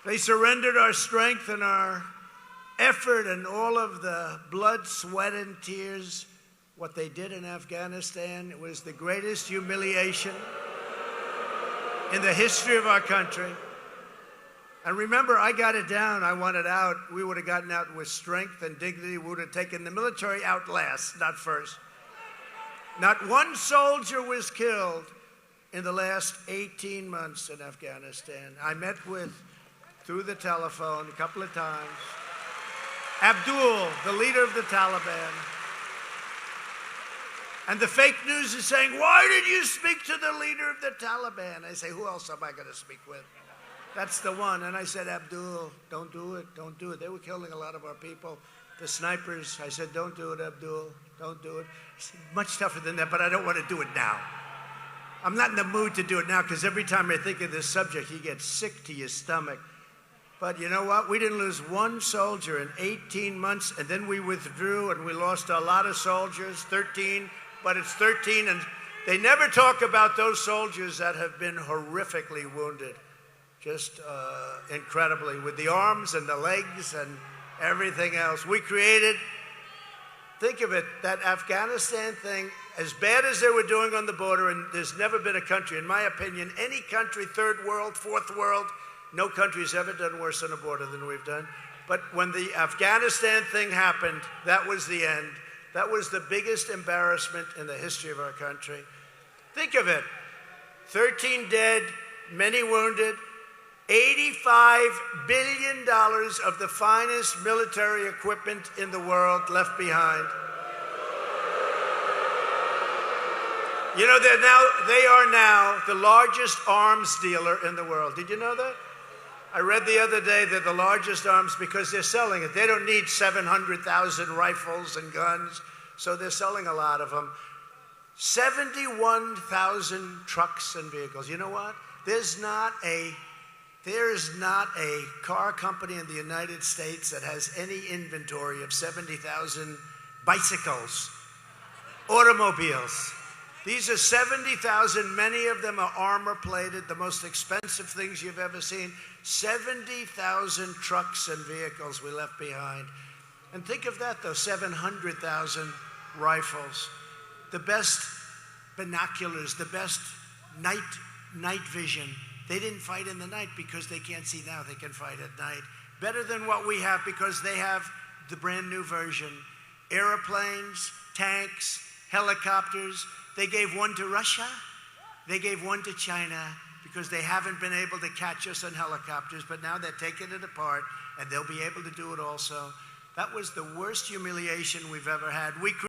They surrendered our strength and our effort and all of the blood, sweat, and tears. What they did in Afghanistan was the greatest humiliation in the history of our country. And remember, I got it down. I wanted out. We would have gotten out with strength and dignity. We would have taken the military out last, not first. Not one soldier was killed in the last 18 months in Afghanistan. I met with, through the telephone a couple of times, Abdul, the leader of the Taliban. And the fake news is saying, why did you speak to the leader of the Taliban? I say, who else am I going to speak with? That's the one. And I said, Abdul, don't do it, don't do it. They were killing a lot of our people, the snipers. I said, don't do it, Abdul, don't do it. He said, much tougher than that, but I don't want to do it now. I'm not in the mood to do it now, because every time I think of this subject, you get sick to your stomach. But you know what? We didn't lose one soldier in 18 months, and then we withdrew, and we lost a lot of soldiers, 13, but it's 13, and they never talk about those soldiers that have been horrifically wounded, just incredibly, with the arms and the legs and everything else. We created, think of it, that Afghanistan thing, as bad as they were doing on the border, and there's never been a country, in my opinion, any country, third world, fourth world, no country's ever done worse on a border than we've done. But when the Afghanistan thing happened, that was the end. That was the biggest embarrassment in the history of our country. Think of it, 13 dead, many wounded, $85 billion of the finest military equipment in the world left behind. You know, they are now the largest arms dealer in the world. Did you know that? I read the other day they're the largest arms because they're selling it. They don't need 700,000 rifles and guns, so they're selling a lot of them. 71,000 trucks and vehicles. You know what? There is not a car company in the United States that has any inventory of 70,000 bicycles, automobiles. These are 70,000. Many of them are armor-plated, the most expensive things you've ever seen. 70,000 trucks and vehicles we left behind. And think of that, though, 700,000 rifles. The best binoculars, the best night vision. They didn't fight in the night because they can't see now. They can fight at night. Better than what we have because they have the brand new version. Airplanes, tanks, helicopters. They gave one to Russia. They gave one to China because they haven't been able to catch us on helicopters, but now they're taking it apart and they'll be able to do it also. That was the worst humiliation we've ever had.